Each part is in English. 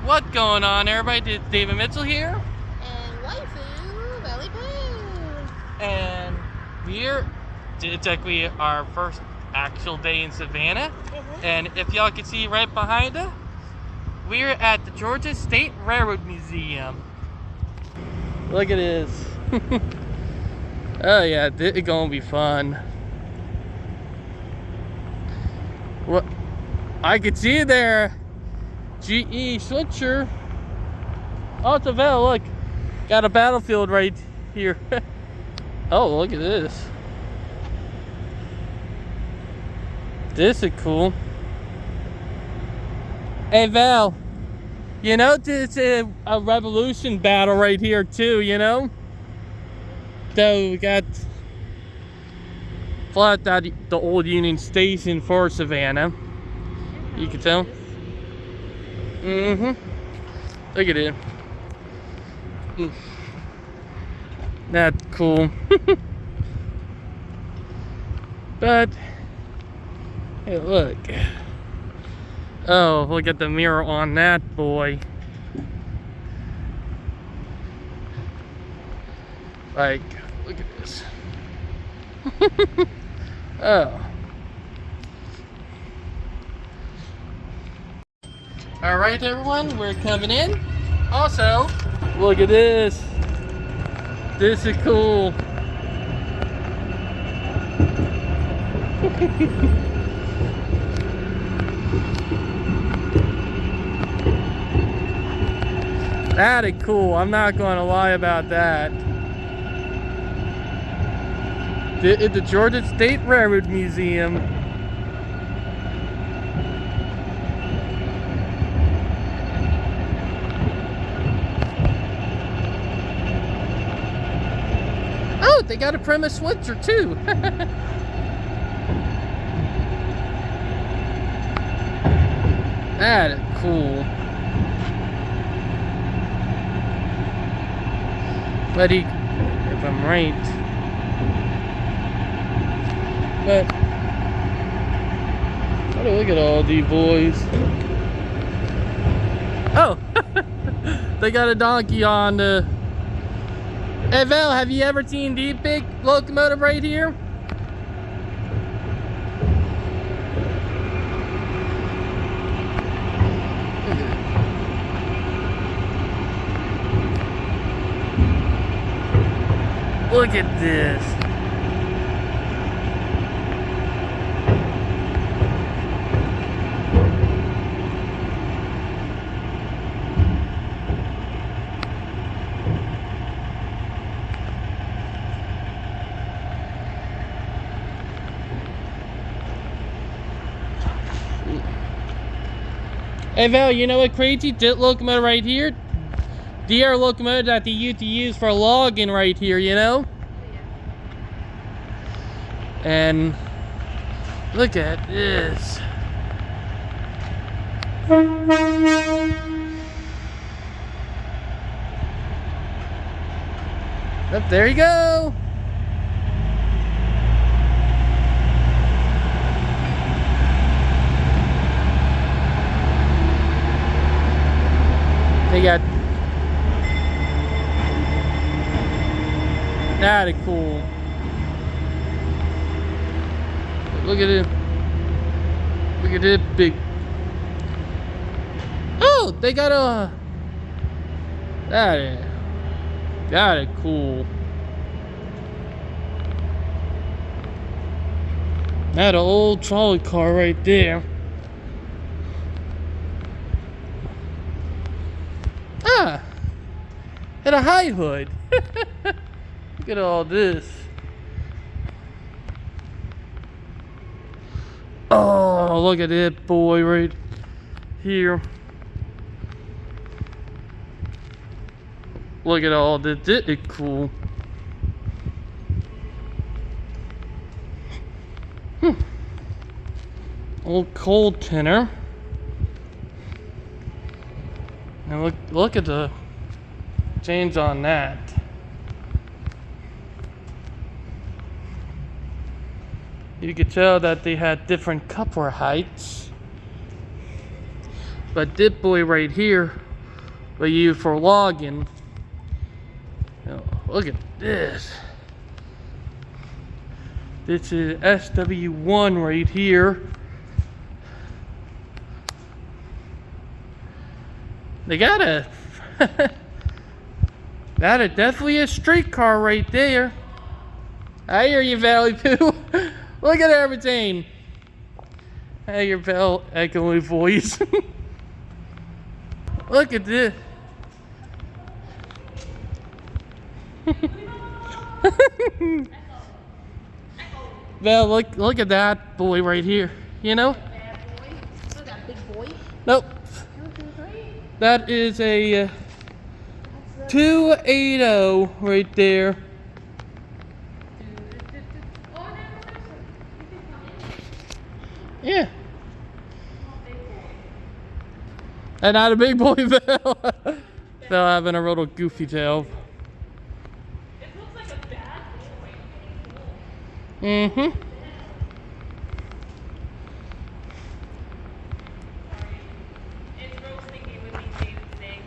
What going on, everybody? It's David Mitchell here. And waifu, Belly Poo. And it's actually our first actual day in Savannah. And if y'all can see right behind us, we're at the Georgia State Railroad Museum. Look at this. Oh yeah, this is gonna be fun. What? I could see there. GE Switcher. Oh, Tavell, look. Got a battlefield right here. Oh, look at this. This is cool. Hey, Val. You know, it's a revolution battle right here, too, you know? So, we got flat out the old Union Station for Savannah. You can tell. Look at it. That's cool. But hey, look. Oh, look at the mirror on that boy. Like, look at this. Oh. Alright everyone, we're coming in. Also, look at this. This is cool. That is cool. I'm not going to lie about that. The Georgia State Railroad Museum. Oh, they got a Primus Switcher too. That is cool. But if I'm right. But look at all these boys. Oh, they got a donkey on the. Hey Val, have you ever seen the big locomotive right here? Look at this. Hey Val, you know what crazy? This locomotive right here, DR locomotive that they used to use for logging right here, you know? And look at this. Up there you go. They got that is cool. Look at it. Look at it big. Oh, they got a that is cool. That old trolley car right there. Ah, and a high hood. Look at all this. Oh, look at it, boy, right here. Look at all this. This is cool. Old coal tinner. And look at the chains on that. You could tell that they had different coupler heights. But this boy right here we use for logging. Oh, look at this. This is SW1 right here. They got a that is definitely a streetcar right there. I hear you, Valley Poo. Look at everything. Hey, your bell echoey voice. Look at this. Val, look at that boy right here. You know? Bad boy. Look at that big boy. Nope. 1, 2, 3. That is a 280 right there. Yeah. And not a big boy, Val. Val having a little goofy tail. It looks like a bad boy. Mm-hmm. It's Rose thinking with me today.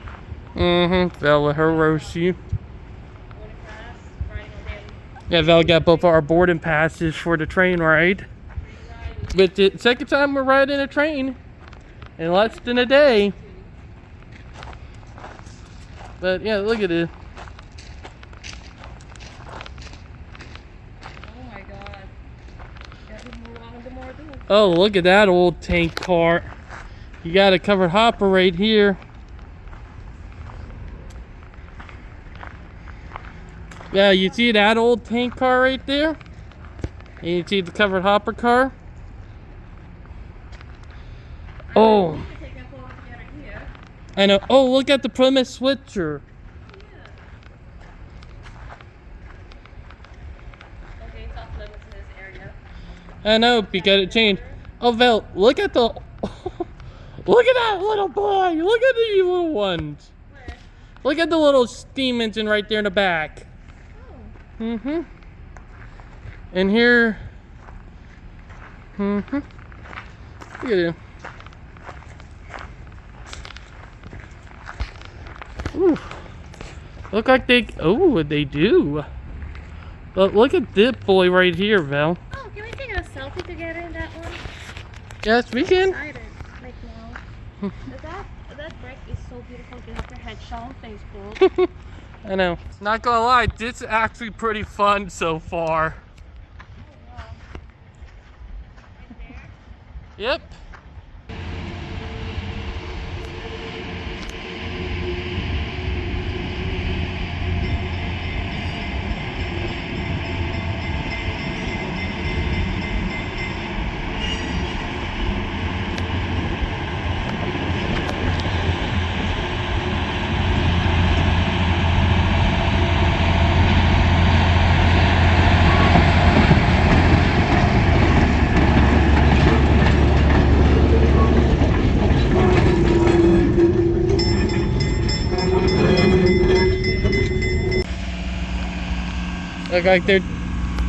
Mm-hmm. Val let her roast you. Boarding pass, riding all day. Yeah, Val got both our boarding passes for the train ride. But the second time we're riding a train in less than a day. But yeah, look at it. Oh my god. Gotta move on to more too. Oh, look at that old tank car. You got a covered hopper right here. Yeah, you see that old tank car right there? And you see the covered hopper car? Oh, We can take them all together here. I know. Oh, look at the Plymouth switcher. Okay, it's off limits in this area. I know, because it changed. Oh, Val, look at the... Look at that little boy. Look at these little ones. Where? Look at the little steam engine right there in the back. Oh. Mm-hmm. And here... Mm-hmm. Look at him. Ooh. Look like they... Oh, they do. But look at this boy right here, Val. Oh, can we take a selfie together in that one? Yes, we can. Excited, like now. that brick is so beautiful. Get up your head, show on Facebook. I know. Not gonna lie, this is actually pretty fun so far. Oh, wow. In there? Yep.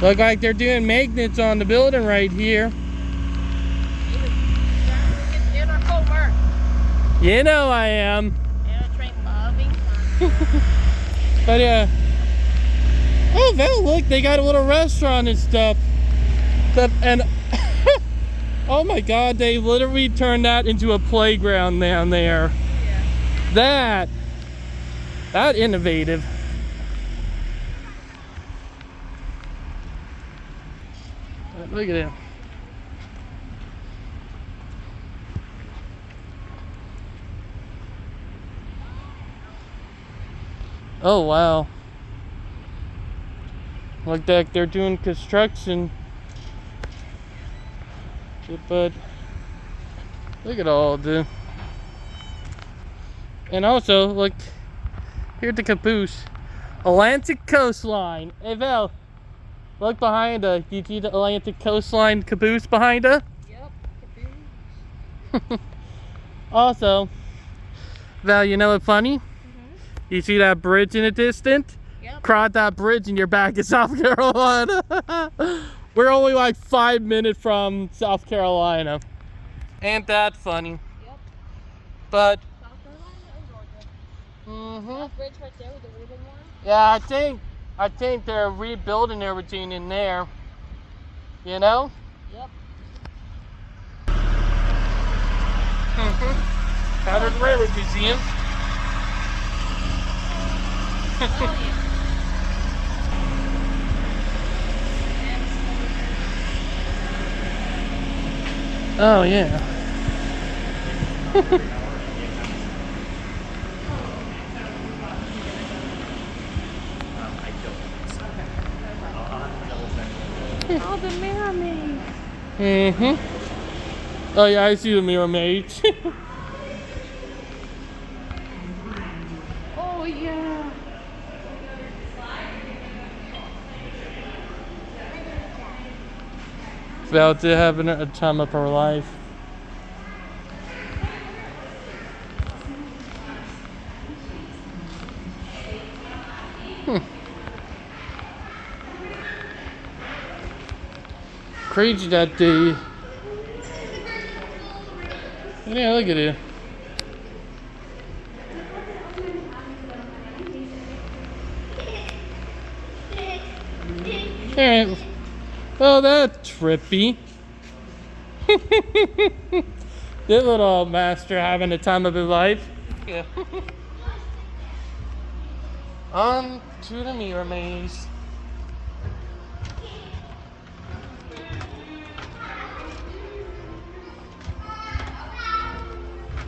Look like they're doing maintenance on the building right here. In our cover. You know I am. And a train loving fun. But oh, Val, look, they got a little restaurant and stuff. And oh my God, they literally turned that into a playground down there. Yeah. That innovative. Look at him. Oh wow. Look like they're doing construction. But look at all the... And also, look, here's the caboose. Atlantic Coastline. Hey Val, look behind her. Do you see the Atlantic Coastline caboose behind her? Yep. Also, Val, you know what's funny? You see that bridge in the distance? Yep. Cross that bridge and you're back in South Carolina. We're only like 5 minutes from South Carolina. Ain't that funny? Yep. But South Carolina and Georgia. That bridge right there with the wooden one. Yeah, I think they're rebuilding everything in there. You know? Yep. Powdered Railroad Museum. Oh yeah. Oh yeah. Oh, the mirror maid. Oh yeah, I see the Mirror Maid. Oh yeah. About to having a time of her life. Crazy that they. Yeah, look at it. Alright. Oh, that's trippy. This little master having the time of his life. Yeah. On to the Mirror Maze.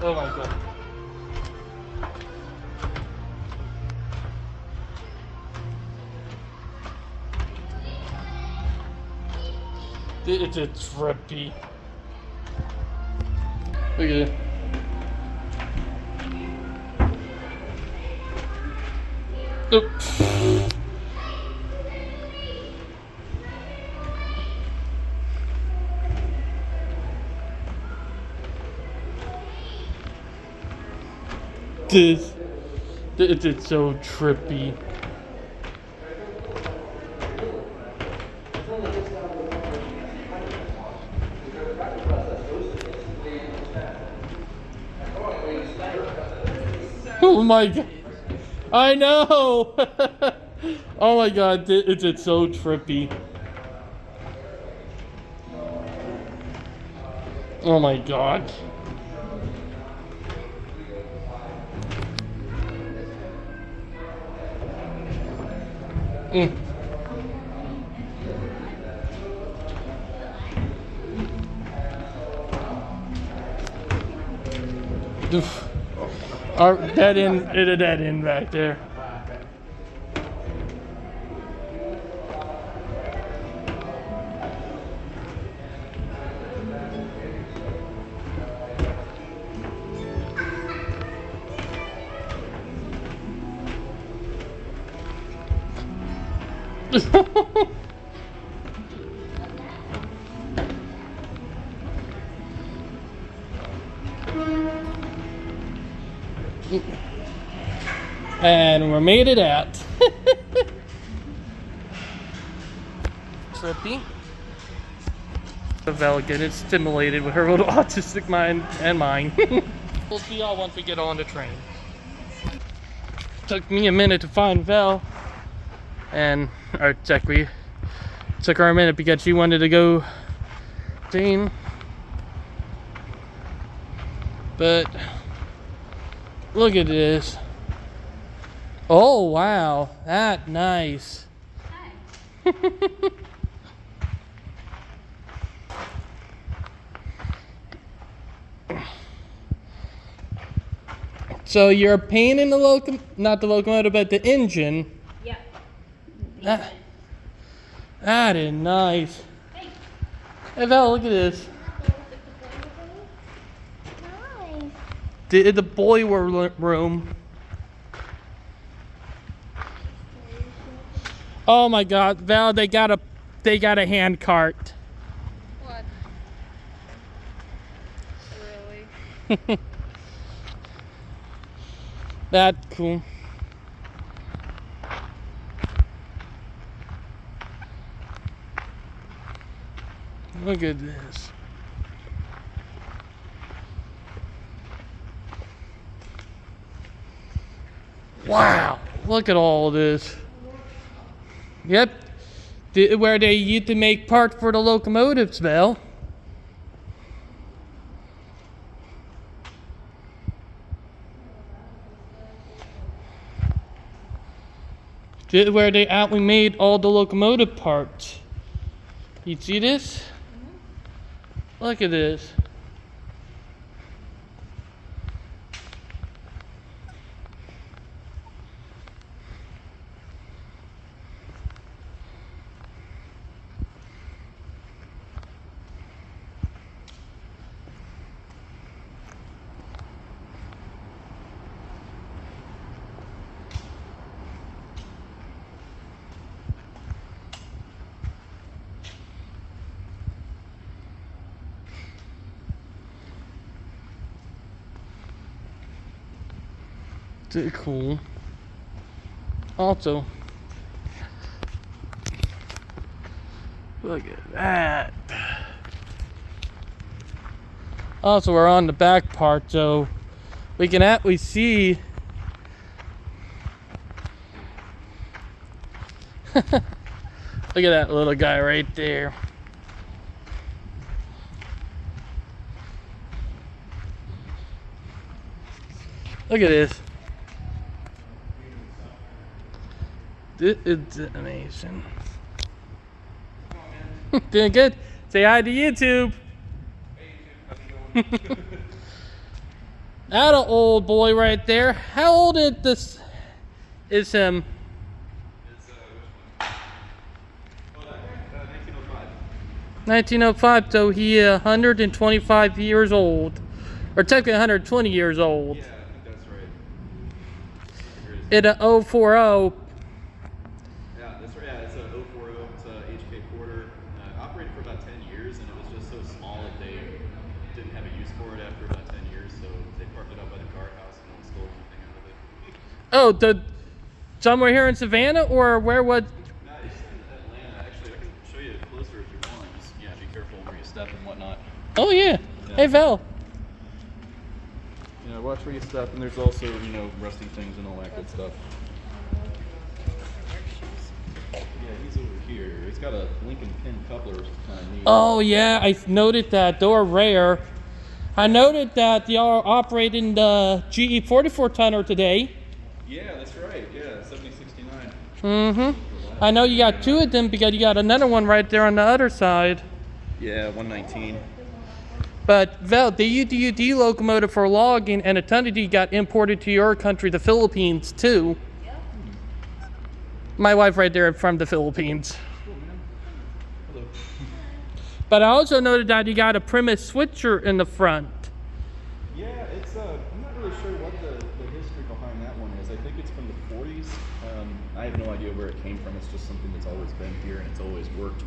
Oh my god. It's a trippy. Look at it. Oop. It's so trippy. Oh my god. I know. Oh my god, it's so trippy. Oh my god. Mm. Oof. Our dead end, it a dead end back there. And we made it out. Trippy. Vel getting stimulated with her little autistic mind and mine. We'll see y'all once we get on the train. Took me a minute to find Vel. And our we took her a minute because she wanted to go Dean. But look at this. Oh wow, that nice. So you're painting the not the locomotive, but the engine. Yeah. That is nice. Hey. Hey Val, look at this. Nice. The boiler room. Oh my god, Val, they got a hand cart. What? Really? That's cool. Look at this. Wow, look at all this. Yep, where they used to make parts for the locomotives, Val. Where they actually made all the locomotive parts. You see this? Look at this. Pretty cool. Also, look at that. Also, we're on the back part, so we can actually see. Look at that little guy right there. Look at this. This is amazing. Doing good. Say hi to YouTube. That an old boy right there. How old is this? Is him? It's which one? Oh, that guy? 1905. 1905. So he 125 years old, or technically 120 years old. Yeah, I think that's right. It a 040. Yeah, that's right. Yeah, it's a 040. It's a HK Porter. Operated for about 10 years, and it was just so small that they didn't have a use for it after about 10 years. So they parked it up by the guardhouse and no one stole anything out of it. Oh, somewhere here in Savannah, or where was? No, it's in Atlanta. Actually, I can show you closer if you want. Just be careful where you step and whatnot. Oh yeah. Hey Val. Yeah, watch where you step, and there's also rusty things and all that good stuff. Yeah, he's over here. He's got a Lincoln pin coupler, which is kind of neat. Oh yeah, I noted that. They're rare. I noted that y'all are operating the GE 44 tonner today. Yeah, that's right. Yeah, 7069. Mm-hmm. I know you got two of them because you got another one right there on the other side. Yeah, 119. But Val, the UDUD locomotive for logging and a ton of D got imported to your country, the Philippines, too. Yeah. My wife right there from the Philippines. Cool, man. Hello. But I also noted that you got a Primus switcher in the front. Yeah, it's I'm not really sure what the history behind that one is. I think it's from the 40s. I have no idea where it came from. It's just something that's always been here and it's always worked.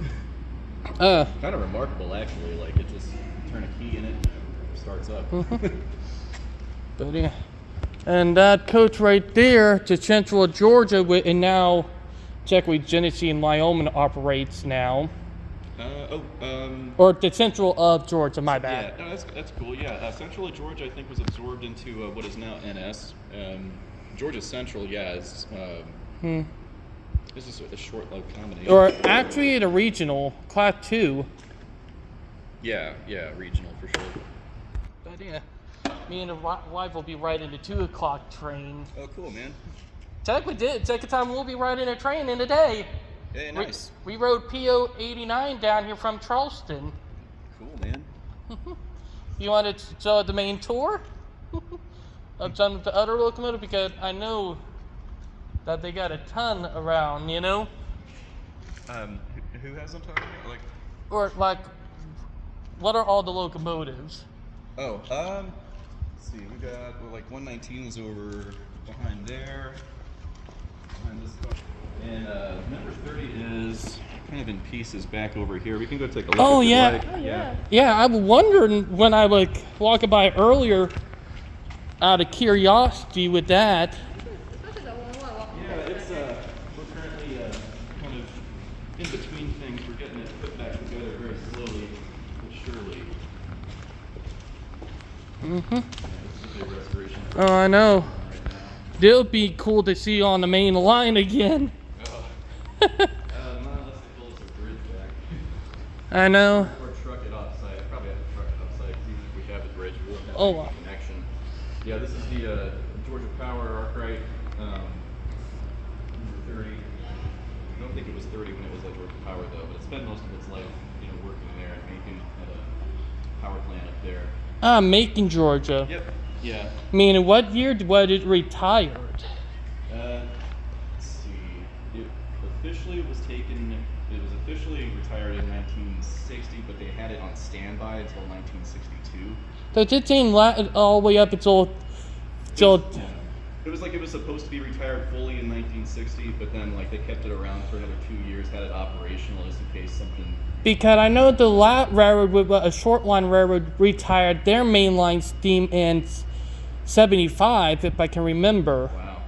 Kind of remarkable, actually. Like, it just turn a key in it and it starts up. But yeah. And that coach right there to Central Georgia, and now technically Genesee and Wyoming operates now. Or the Central of Georgia, my bad. Yeah, no, that's cool. Yeah, Central of Georgia, I think, was absorbed into what is now NS. Georgia Central, yeah, is this is a short combination. Or actually the regional, Class 2. Yeah, regional for sure. But yeah, me and the wife will be riding the 2 o'clock train. Oh, cool, man. Technically, second time we'll be riding a train in a day. Hey, nice. We rode PO 89 down here from Charleston. Cool, man. You want to show the main tour of some of the other locomotive, because I know that they got a ton around, you know? Who has them talking about? Like, Or like, what are all the locomotives? oh, let's see, we got, like 119 is over behind there, behind this stuff. And number 30 is kind of in pieces back over here. We can go take a look. Oh, if you'd yeah. like. Oh, yeah. Yeah, I was wondering when I was walking by earlier, out of curiosity with that. Especially the one we're walking Yeah, it's we're currently kind of in between things. We're getting it put back together very slowly but surely. Mm-hmm. Yeah, this is a big restoration Oh, I know. right now. It'll be cool to see on the main line again. Not unless they build us a bridge back. I know. Or truck it offsite. Probably have to truck it offsite. Even if we have a bridge, we'll have Oh, to make a connection. Yeah, this is the Georgia Power Arkwright number 30. I don't think it was 30 when it was at Georgia Power though, but it spent most of its life, working there and making at a power plant up there. Macon, Georgia. Yep. Yeah. I mean, what year was it retired? Let's see. It was officially retired in 1960, but they had it on standby until 1962. So it didn't all the way up until It was like it was supposed to be retired fully in 1960, but then like they kept it around for another 2 years, had it operational just in case something. because I know the light railroad, a short line railroad, retired their mainline steam in '75, if I can remember. Wow,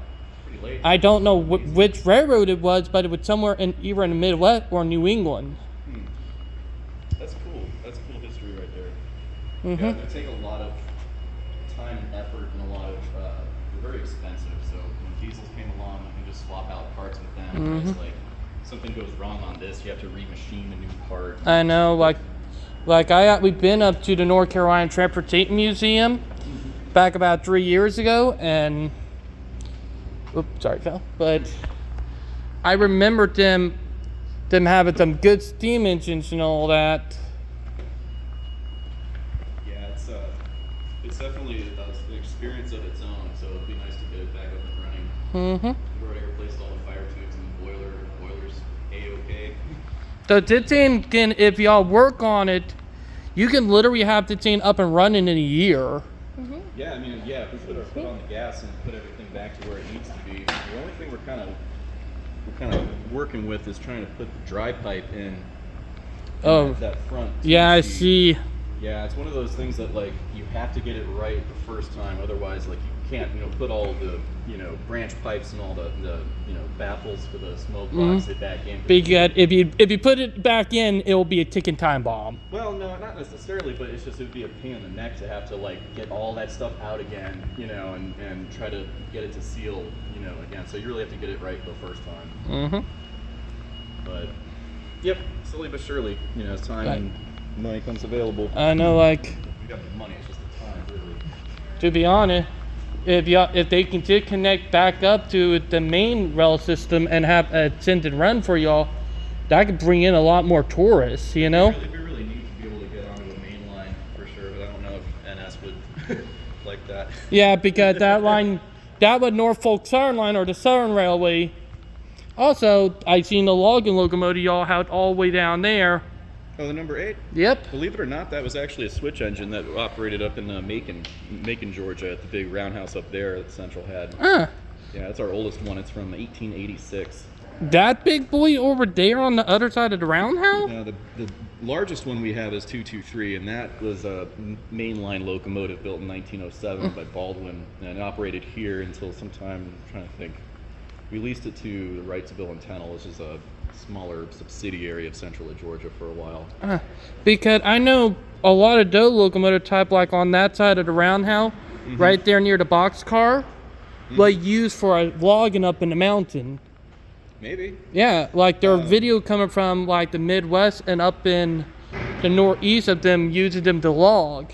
pretty late. I don't know which railroad it was, but it was somewhere either in the Midwest or New England. That's cool. That's cool history right there. Mhm. Yeah, it take a lot of time and effort and a lot of. They're very expensive, so when diesels came along, you can just swap out parts with them. It's like something goes wrong on this, you have to remachine a new part. I know, we've been up to the North Carolina Transportation Museum back about 3 years ago, and oops, sorry, Phil. But I remember them having some good steam engines and all that. Yeah, it's definitely an experience of its own. So it'd be nice to get it back up and running. We've already replaced all the fire tubes and the boiler. The boiler's A-OK. So this thing can, if y'all work on it, you can literally have this thing up and running in a year. Yeah, I mean, if we put our foot on the gas and put everything back to where it needs to be, the only thing we're kind of working with is trying to put the dry pipe in. Oh, that front. yeah, I TC. see. Yeah, it's one of those things that like you have to get it right the first time. Otherwise, like you can't, put all the, branch pipes and all the baffles for the smoke blocks it back in. Because if you put it back in, it will be a ticking time bomb. Well, no, not necessarily, but it's just it would be a pain in the neck to have to like get all that stuff out again, and try to get it to seal, again. So you really have to get it right the first time. But yep, slowly but surely, as time and money comes available. I know, We got the money, it's just the time, really. to be honest, if they can connect back up to the main rail system and have a extended run for y'all, that could bring in a lot more tourists, It'd be really neat to be able to get onto a main line for sure, but I don't know if NS would like that. Yeah, because that line, that was Norfolk Southern Line or the Southern Railway. Also, I seen the logging locomotive y'all had all the way down there. Oh, the number 8? Yep. Believe it or not, that was actually a switch engine that operated up in Macon, Georgia, at the big roundhouse up there that Central had. Huh. Yeah, that's our oldest one. It's from 1886. That big boy over there on the other side of the roundhouse? Now, the largest one we have is 223, and that was a mainline locomotive built in 1907 by Baldwin, and it operated here until sometime, I'm trying to think. We leased it to the Wrightsville and Tennell, which is a smaller subsidiary of Central of Georgia for a while. Because I know a lot of those locomotive type, like on that side of the roundhouse, right there near the boxcar, like used for logging up in the mountain. Maybe. Yeah, like there are video coming from like the Midwest and up in the northeast of them using them to log.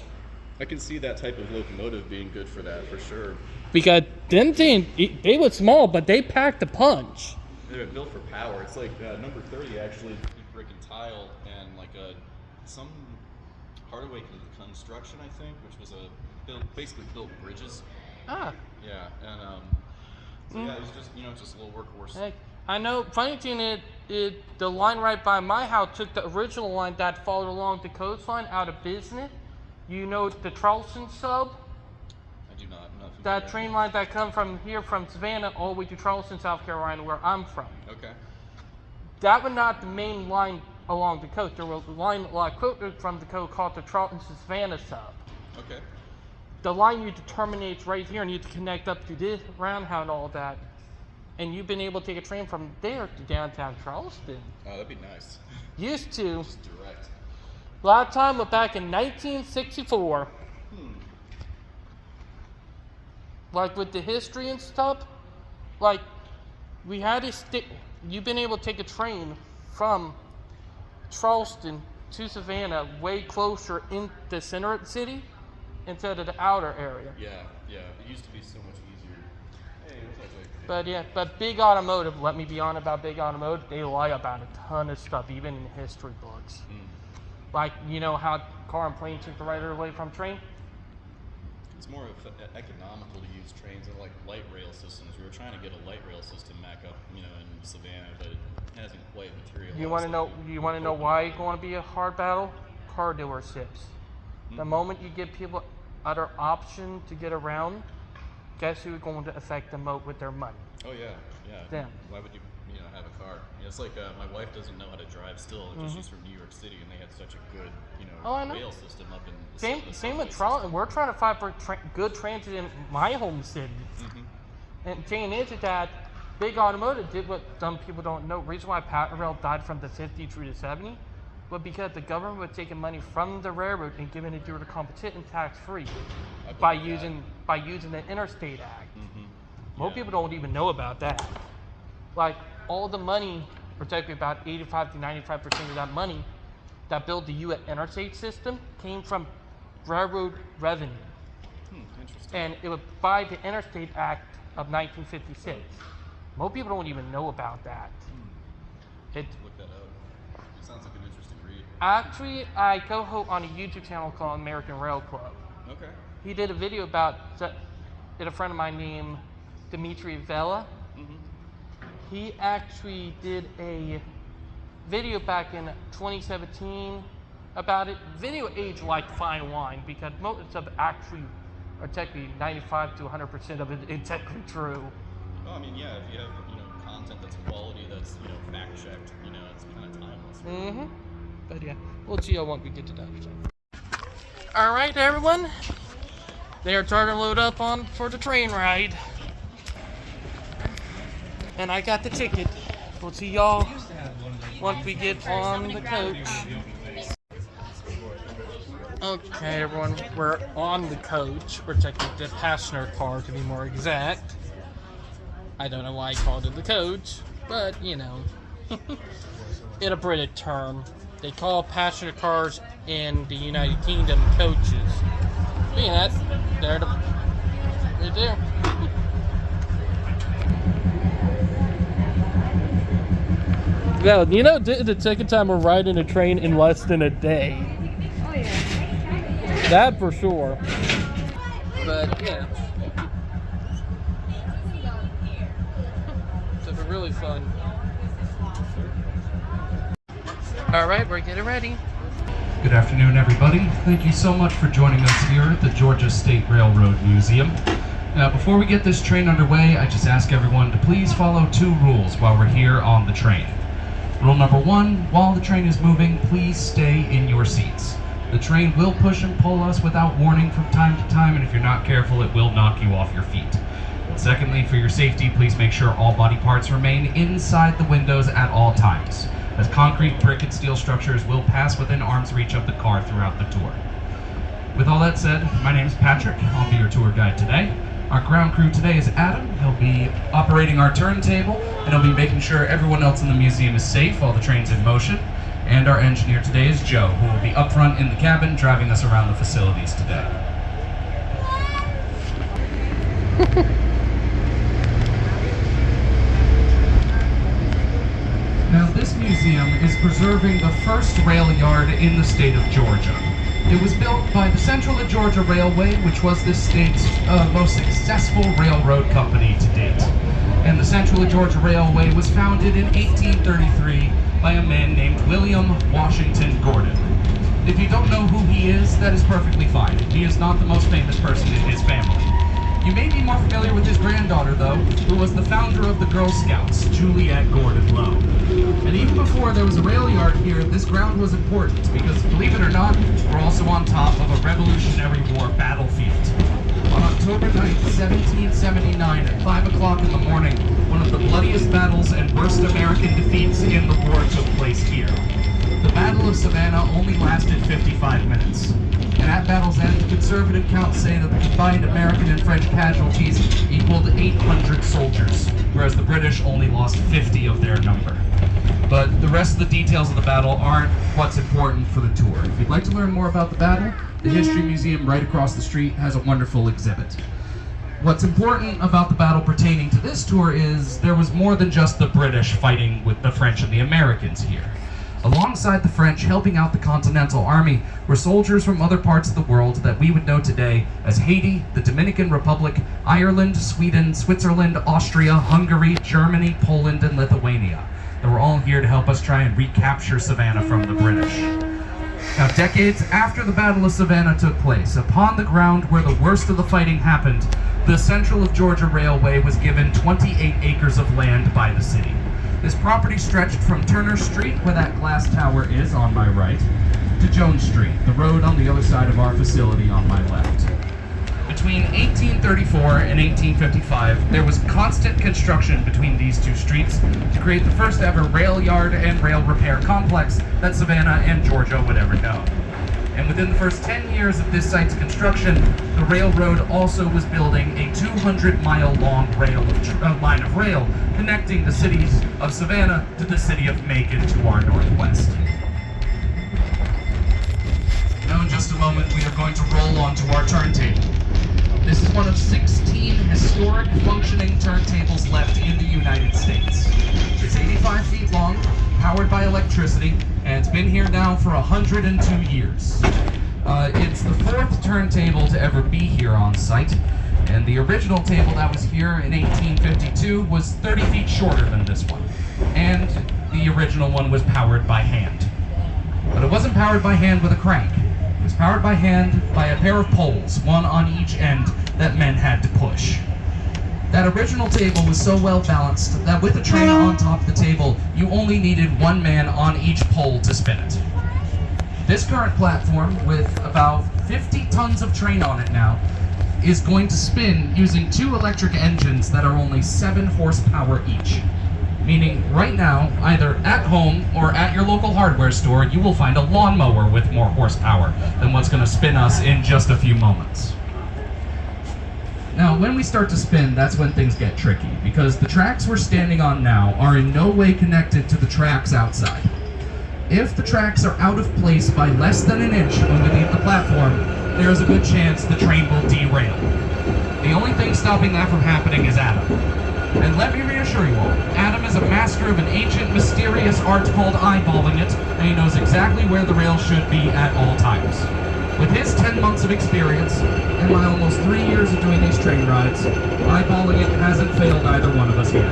I can see that type of locomotive being good for that, for sure. Because them things, they were small, but they packed a punch. They're built for power. It's like number 30 actually, brick and tile, and like some Hardaway construction, I think, which was basically built bridges. Ah. Yeah, and so yeah, it's just a little workhorse. Hey, I know. Funny thing is, the line right by my house took the original line that followed along the coastline out of business. You know the Charleston sub? I do not. I'm not familiar. That train line that comes from here from Savannah all the way to Charleston, South Carolina, where I'm from. Okay. That was not the main line along the coast. There was a line like quoted from the coast called the Charleston to Savannah sub. Okay. The line you terminates right here, and you connect up to this roundhouse and all that. And you've been able to take a train from there to downtown Charleston. Oh, that'd be nice. Used to. Just direct. Last time was back in 1964. like with the history and stuff, like we had you've been able to take a train from Charleston to Savannah way closer in the center of the city instead of the outer area. Yeah. It used to be so much easier. Hey, what's that, Jake? But Big Automotive, let me be on about Big Automotive, they lie about a ton of stuff, even in history books. Like, you know how car and plane took the right away from train? It's more economical to use trains and like light rail systems. We were trying to get a light rail system back up, in Savannah, but it hasn't quite materialized. You want to know why it's going to be a hard battle? Car dealerships. The moment you give people other option to get around, guess who's going to affect the moat with their money? Oh yeah. Them. Why would you have a car? It's like my wife doesn't know how to drive still, because she's from New York City, and they had such a good rail system up in the same with Charlotte. We're trying to fight for good transit in my home city. And thing is that Big Automotive did what some people don't know. The reason why Patent Rail died from the 50 through the 70 was because the government was taking money from the railroad and giving it to the competition tax free by using the Interstate Act. Most people don't even know about that. Like all the money, particularly about 85 to 95% of that money that built the U.S. interstate system came from railroad revenue. Interesting. And it was by the Interstate Act of 1956. Most people don't even know about that. Look that up. It sounds like an interesting read. Actually, I co-host on a YouTube channel called American Rail Club. Okay. He did a video about a friend of mine named Dimitri Vela. He actually did a video back in 2017 about it. Video aged like fine wine because most of it actually are technically 95 to 100% of it is technically true. Well, if you have content that's quality, that's fact checked, it's kind of timeless. But yeah, we'll see how once we get to that. All right, everyone. They are starting to load up for the train ride. And I got the ticket. We'll see y'all once we get on the coach. Okay, everyone, we're on the coach. We're taking the passenger car to be more exact. I don't know why I called it the coach, but in a British term, they call passenger cars in the United Kingdom coaches. Look at that. There, right there. Well, the second time we're riding a train in less than a day. Oh yeah. That for sure. But yeah. So it's really fun. Alright, we're getting ready. Good afternoon, everybody. Thank you so much for joining us here at the Georgia State Railroad Museum. Now, before we get this train underway, I just ask everyone to please follow two rules while we're here on the train. Rule number one, while the train is moving, please stay in your seats. The train will push and pull us without warning from time to time, and if you're not careful, it will knock you off your feet. And secondly, for your safety, please make sure all body parts remain inside the windows at all times, as concrete, brick, and steel structures will pass within arm's reach of the car throughout the tour. With all that said, my name is Patrick. I'll be your tour guide today. Our ground crew today is Adam. He'll be operating our turntable, and he'll be making sure everyone else in the museum is safe while the train's in motion. And our engineer today is Joe, who will be up front in the cabin driving us around the facilities today. Now, this museum is preserving the first rail yard in the state of Georgia. It was built by the Central Georgia Railway, which was this state's most successful railroad company to date. And the Central Georgia Railway was founded in 1833 by a man named William Washington Gordon. If you don't know who he is, that is perfectly fine. He is not the most famous person in his family. You may be more familiar with his granddaughter, though, who was the founder of the Girl Scouts, Juliette Gordon Low. And even before there was a rail yard here, this ground was important because, believe it or not, we're also on top of a Revolutionary War battlefield. On October 9th, 1779, at 5 o'clock in the morning, one of the bloodiest battles and worst American defeats in the war took place here. The Battle of Savannah only lasted 55 minutes. And at battle's end, conservative counts say that the combined American and French casualties equaled 800 soldiers, whereas the British only lost 50 of their number. But the rest of the details of the battle aren't what's important for the tour. If you'd like to learn more about the battle, the History Museum right across the street has a wonderful exhibit. What's important about the battle pertaining to this tour is there was more than just the British fighting with the French and the Americans here. Alongside the French, helping out the Continental Army were soldiers from other parts of the world that we would know today as Haiti, the Dominican Republic, Ireland, Sweden, Switzerland, Austria, Hungary, Germany, Poland, and Lithuania. They were all here to help us try and recapture Savannah from the British. Now, decades after the Battle of Savannah took place, upon the ground where the worst of the fighting happened, the Central of Georgia Railway was given 28 acres of land by the city. This property stretched from Turner Street, where that glass tower is on my right, to Jones Street, the road on the other side of our facility on my left. Between 1834 and 1855, there was constant construction between these two streets to create the first ever rail yard and rail repair complex that Savannah and Georgia would ever know. And within the first 10 years of this site's construction, the railroad also was building a 200-mile-long line of rail connecting the cities of Savannah to the city of Macon to our northwest. Now in just a moment, we are going to roll onto our turntable. This is one of 16 historic functioning turntables left in the United States. It's 85 feet long, powered by electricity, and it's been here now for 102 years. It's the fourth turntable to ever be here on site, and the original table that was here in 1852 was 30 feet shorter than this one, and the original one was powered by hand. But it wasn't powered by hand with a crank. It was powered by hand by a pair of poles, one on each end, that men had to push. That original table was so well balanced that with a train on top of the table, you only needed one man on each pole to spin it. This current platform, with about 50 tons of train on it now, is going to spin using two electric engines that are only 7 horsepower each. Meaning, right now, either at home or at your local hardware store, you will find a lawnmower with more horsepower than what's going to spin us in just a few moments. Now, when we start to spin, that's when things get tricky, because the tracks we're standing on now are in no way connected to the tracks outside. If the tracks are out of place by less than an inch when we leave the platform, there is a good chance the train will derail. The only thing stopping that from happening is Adam. And let me reassure you all, Adam is a master of an ancient, mysterious art called eyeballing it, and he knows exactly where the rail should be at all times. With his 10 months of experience, and my almost 3 years of doing these train rides, eyeballing it hasn't failed either one of us yet.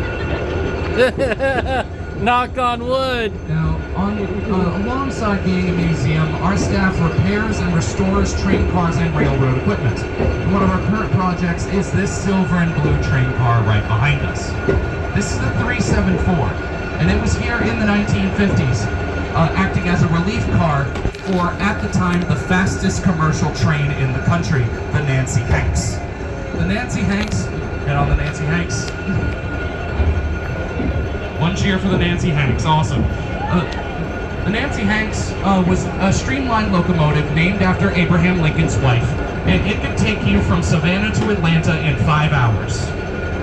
Knock on wood. Now, alongside being a museum, our staff repairs and restores train cars and railroad equipment. And one of our current projects is this silver and blue train car right behind us. This is the 374, and it was here in the 1950s, acting as a relief car for, at the time, the fastest commercial train in the country, the Nancy Hanks. The Nancy Hanks, get on the Nancy Hanks. One cheer for the Nancy Hanks, awesome. The Nancy Hanks was a streamlined locomotive named after Abraham Lincoln's wife, and it could take you from Savannah to Atlanta in 5 hours.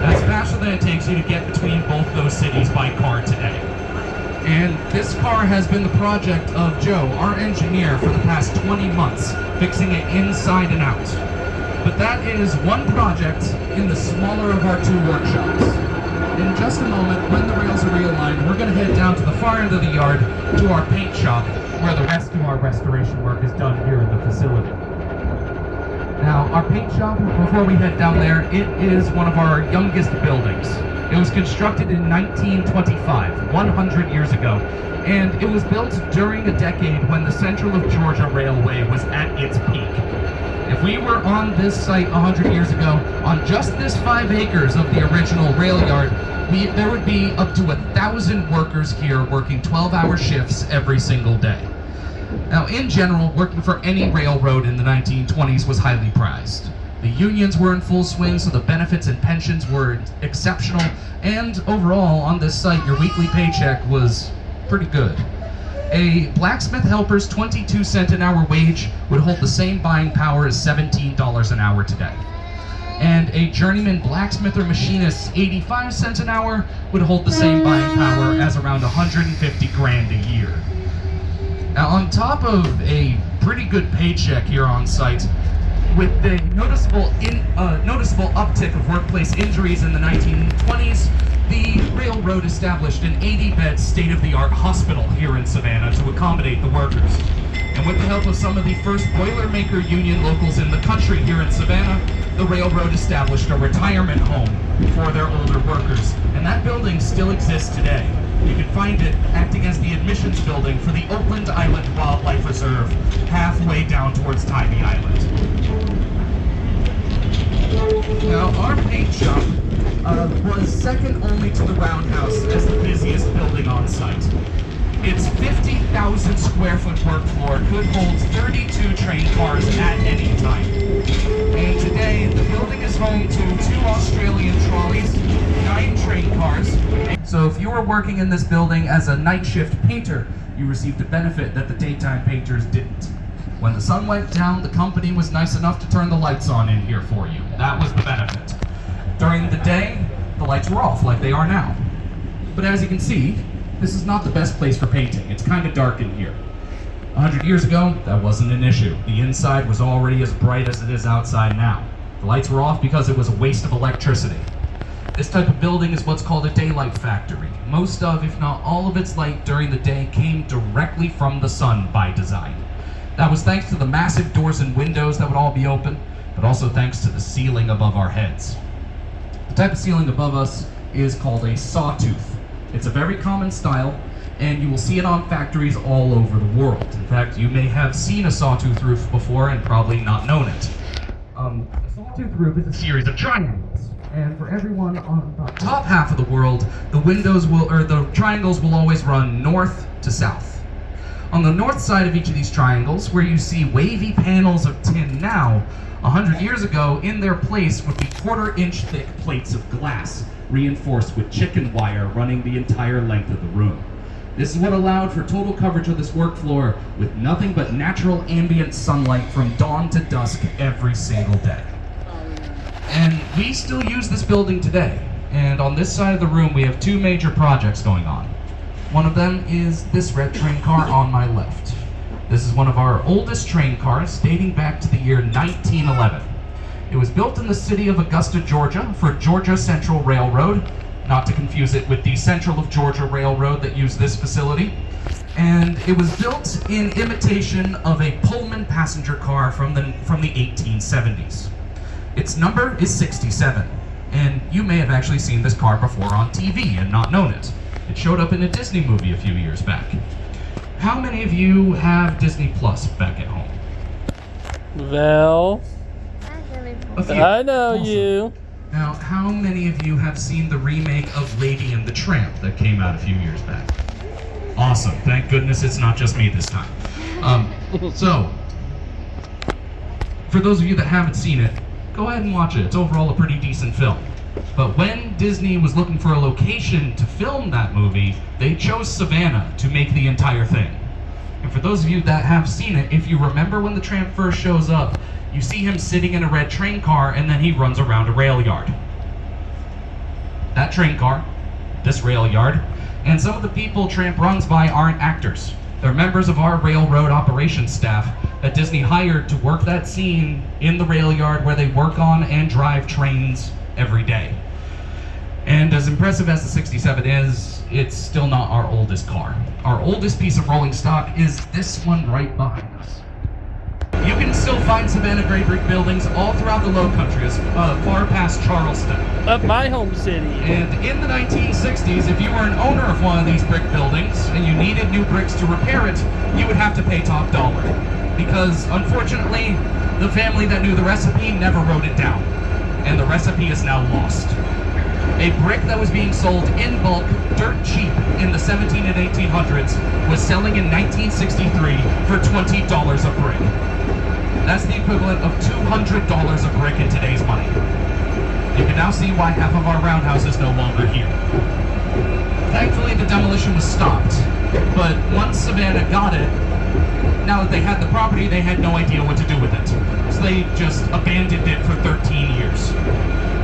That's faster than it takes you to get between both those cities by car today. And this car has been the project of Joe, our engineer, for the past 20 months, fixing it inside and out. But that is one project in the smaller of our 2 workshops. In just a moment, when the rails are realigned, we're going to head down to the far end of the yard to our paint shop, where the rest of our restoration work is done here in the facility. Now, our paint shop, before we head down there, it is one of our youngest buildings. It was constructed in 1925, 100 years ago, and it was built during a decade when the Central of Georgia Railway was at its peak. If we were on this site 100 years ago, on just this 5 acres of the original rail yard, there would be up to 1,000 workers here working 12-hour shifts every single day. Now, in general, working for any railroad in the 1920s was highly prized. The unions were in full swing, so the benefits and pensions were exceptional, and overall, on this site, your weekly paycheck was pretty good. A blacksmith helper's 22-cent an hour wage would hold the same buying power as $17 an hour today. And a journeyman blacksmith or machinist's 85 cents an hour would hold the same buying power as around 150 grand a year. Now, on top of a pretty good paycheck here on site, with the noticeable uptick of workplace injuries in the 1920s, the railroad established an 80-bed state-of-the-art hospital here in Savannah to accommodate the workers. And with the help of some of the first Boilermaker Union locals in the country here in Savannah, the railroad established a retirement home for their older workers. And that building still exists today. You can find it acting as the admissions building for the Oakland Island Wildlife Reserve, halfway down towards Tybee Island. Now, our paint shop was second only to the Roundhouse as the busiest building on site. Its 50,000 square foot work floor could hold 32 train cars at any time. And today, the building is home to 2 Australian trolleys, 9 train cars. So if you were working in this building as a night shift painter, you received a benefit that the daytime painters didn't. When the sun went down, the company was nice enough to turn the lights on in here for you. That was the benefit. During the day, the lights were off like they are now. But as you can see, this is not the best place for painting. It's kind of dark in here. 100 years ago, that wasn't an issue. The inside was already as bright as it is outside now. The lights were off because it was a waste of electricity. This type of building is what's called a daylight factory. Most of, if not all of its light during the day came directly from the sun by design. That was thanks to the massive doors and windows that would all be open, but also thanks to the ceiling above our heads. The type of ceiling above us is called a sawtooth. It's a very common style, and you will see it on factories all over the world. In fact, you may have seen a sawtooth roof before and probably not known it. A sawtooth roof is a series of triangles, and for everyone on the top half of the world, the triangles will always run north to south. On the north side of each of these triangles, where you see wavy panels of tin now, 100 years ago, in their place would be quarter-inch thick plates of glass, reinforced with chicken wire running the entire length of the room. This is what allowed for total coverage of this work floor with nothing but natural ambient sunlight from dawn to dusk every single day. And we still use this building today. And on this side of the room, we have 2 major projects going on. One of them is this red train car on my left. This is one of our oldest train cars, dating back to the year 1911. It was built in the city of Augusta, Georgia, for Georgia Central Railroad, not to confuse it with the Central of Georgia Railroad that used this facility. And it was built in imitation of a Pullman passenger car from the 1870s. Its number is 67, and you may have actually seen this car before on TV and not known it. It showed up in a Disney movie a few years back. How many of you have Disney Plus back at home? Well, A few. I know Awesome. you. Now, how many of you have seen the remake of Lady and the Tramp that came out a few years back? Awesome. Thank goodness it's not just me this time. So, for those of you that haven't seen it, go ahead and watch it. It's overall a pretty decent film. But when Disney was looking for a location to film that movie, they chose Savannah to make the entire thing. And for those of you that have seen it, if you remember when the tramp first shows up, you see him sitting in a red train car and then he runs around a rail yard. That train car, this rail yard, and some of the people Tramp runs by aren't actors. They're members of our railroad operations staff that Disney hired to work that scene in the rail yard where they work on and drive trains every day. And as impressive as the 67 is, it's still not our oldest car. Our oldest piece of rolling stock is this one right behind us. You can still find Savannah gray brick buildings all throughout the Low Country, as far past Charleston. Of my home city. And in the 1960s, if you were an owner of one of these brick buildings and you needed new bricks to repair it, you would have to pay top dollar. Because unfortunately, the family that knew the recipe never wrote it down. And the recipe is now lost. A brick that was being sold in bulk, dirt cheap, in the 17 and 1800s was selling in 1963 for $20 a brick. That's the equivalent of $200 a brick in today's money. You can now see why half of our roundhouse is no longer here. Thankfully, the demolition was stopped, But once Savannah got it, now that they had the property, they had no idea what to do with it. So they just abandoned it for 13 years.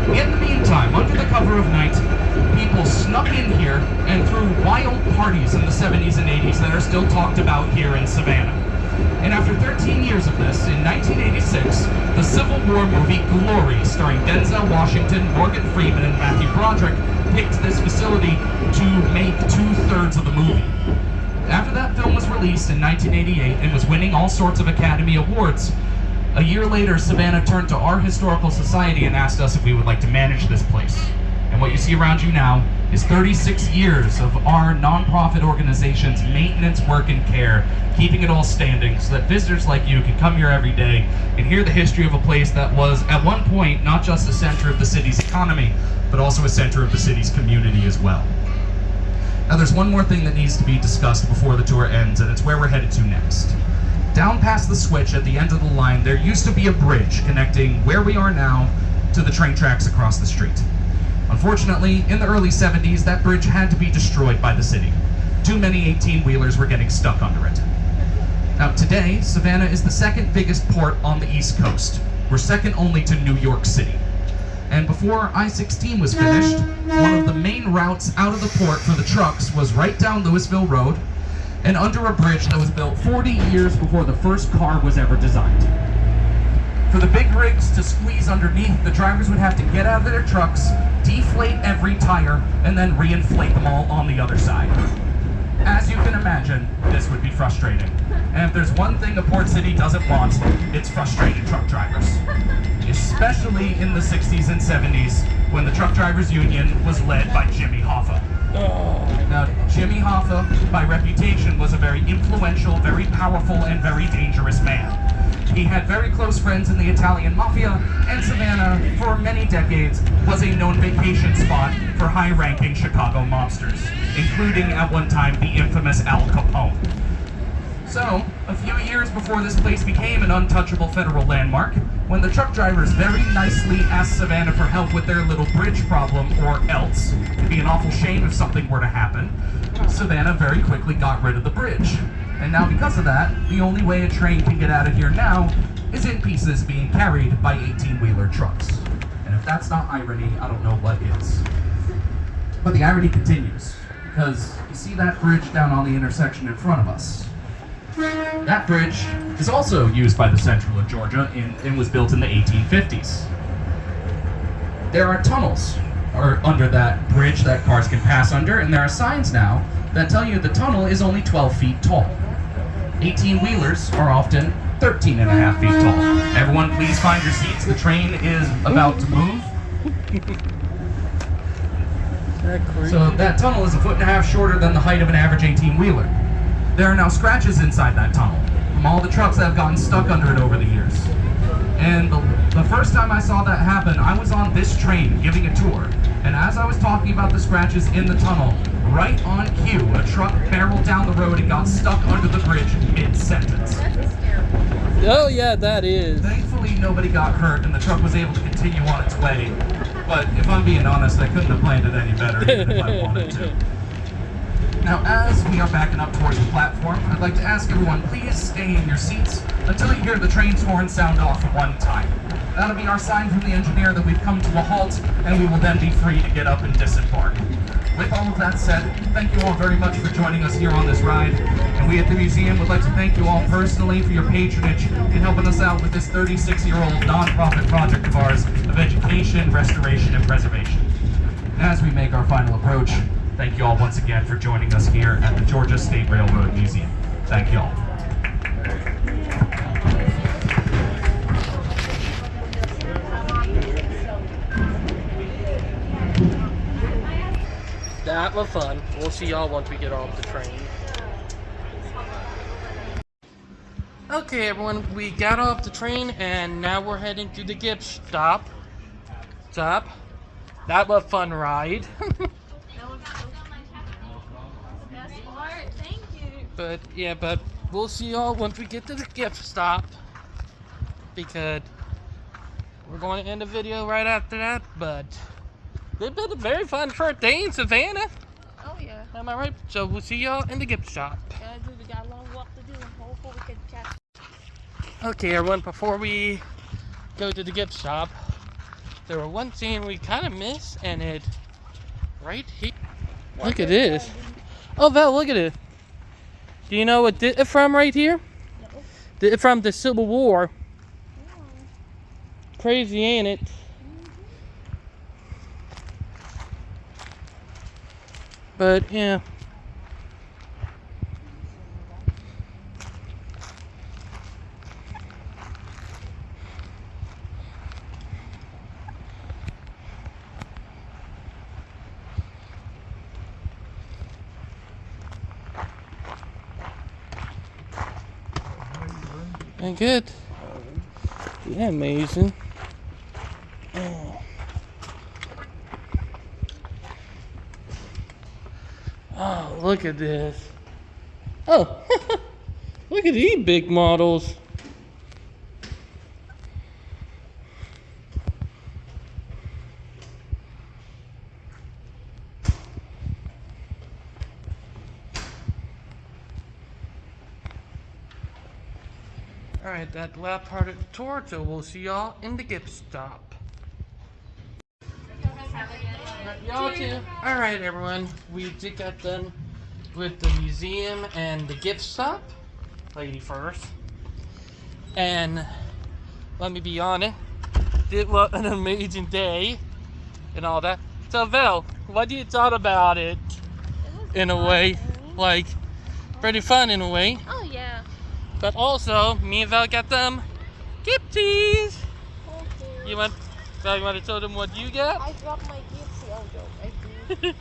In the meantime, under the cover of night, people snuck in here and threw wild parties in the 70s and 80s that are still talked about here in Savannah. And after 13 years of this, in 1986, the Civil War movie Glory, starring Denzel Washington, Morgan Freeman, and Matthew Broderick, picked this facility to make 2/3 of the movie. After that film was released in 1988 and was winning all sorts of Academy Awards, a year later, Savannah turned to our historical society and asked us if we would like to manage this place. And what you see around you now is 36 years of our nonprofit organization's maintenance, work, and care, keeping it all standing so that visitors like you can come here every day and hear the history of a place that was, at one point, not just the center of the city's economy, but also a center of the city's community as well. Now, there's one more thing that needs to be discussed before the tour ends, and it's where we're headed to next. Down past the switch at the end of the line, there used to be a bridge connecting where we are now to the train tracks across the street. Unfortunately, in the early 70s, that bridge had to be destroyed by the city. Too many 18-wheelers were getting stuck under it. Now today, Savannah is the second biggest port on the East Coast. We're second only to New York City. And before I-16 was finished, one of the main routes out of the port for the trucks was right down Louisville Road and under a bridge that was built 40 years before the first car was ever designed. For the big rigs to squeeze underneath, the drivers would have to get out of their trucks, deflate every tire, and then reinflate them all on the other side. As you can imagine, this would be frustrating. And if there's one thing a port city doesn't want, it's frustrated truck drivers. Especially in the 60s and 70s, when the Truck Drivers Union was led by Jimmy Hoffa. Now, Jimmy Hoffa, by reputation, was a very influential, very powerful, and very dangerous man. He had very close friends in the Italian Mafia, and Savannah, for many decades, was a known vacation spot for high-ranking Chicago mobsters, including, at one time, the infamous Al Capone. So, a few years before this place became an untouchable federal landmark, when the truck drivers very nicely asked Savannah for help with their little bridge problem, or else, it'd be an awful shame if something were to happen, Savannah very quickly got rid of the bridge. And now because of that, the only way a train can get out of here now is in pieces being carried by 18-wheeler trucks. And if that's not irony, I don't know what is. But the irony continues, because you see that bridge down on the intersection in front of us. That bridge is also used by the Central of Georgia and was built in the 1850s. There are tunnels under that bridge that cars can pass under, and there are signs now that tell you the tunnel is only 12 feet tall. 18-wheelers are often 13 and a half feet tall. Everyone please find your seats, the train is about to move. So that tunnel is 1.5 feet shorter than the height of an average 18-wheeler. There are now scratches inside that tunnel from all the trucks that have gotten stuck under it over the years. And the first time I saw that happen, I was on this train giving a tour. And as I was talking about the scratches in the tunnel, right on cue, a truck barreled down the road and got stuck under the bridge mid-sentence. Oh yeah, that is. Thankfully, nobody got hurt and the truck was able to continue on its way. But if I'm being honest, I couldn't have planned it any better even if I wanted to. Now, as we are backing up towards the platform, I'd like to ask everyone, please stay in your seats until you hear the train's horn sound off one time. That'll be our sign from the engineer that we've come to a halt, and we will then be free to get up and disembark. With all of that said, thank you all very much for joining us here on this ride, and we at the museum would like to thank you all personally for your patronage in helping us out with this 36-year-old nonprofit project of ours of education, restoration, and preservation. As we make our final approach, thank you all once again for joining us here at the Georgia State Railroad Museum. Thank you all. That was fun. We'll see y'all once we get off the train. Okay, everyone, we got off the train and now we're heading to the gift stop. That was a fun ride. Thank you. But we'll see y'all once we get to the gift stop, because we're going to end the video right after that. But it's been a very fun first day in Savannah. Oh yeah. Am I right? So we'll see y'all in the gift shop. Dude, we got a long walk to do. Hopefully we can catch. Okay, everyone, before we go to the gift shop, there were one scene we kind of missed, and it right here. Look at this. Oh, Val, look at it. Do you know what did it from right here? No. Did it from the Civil War. Crazy, ain't it? But yeah. And good. Yeah, amazing. Oh. Oh, look at this. Oh, look at these big models. Alright, that last part of the tour, so we'll see y'all in the gift shop. Y'all too. Alright, everyone, we just got done with the museum and the gift shop. Lady first. And let me be honest, it was an amazing day and all that. So, Val, what do you thought about it in a way? Like, pretty fun in a way. Oh yeah. But also, me and Val got them gifties. Okay. You want to tell them what you got? I dropped my gifts. Oh, joke. I do.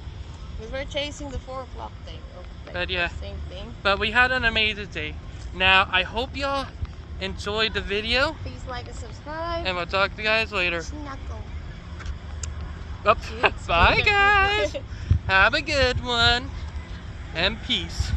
We were chasing the 4 o'clock thing. Okay. But yeah. Same thing. But we had an amazing day. Now, I hope y'all enjoyed the video. Please like and subscribe. And we'll talk to you guys later. Knuckle. Bye, guys. Have a good one. And peace.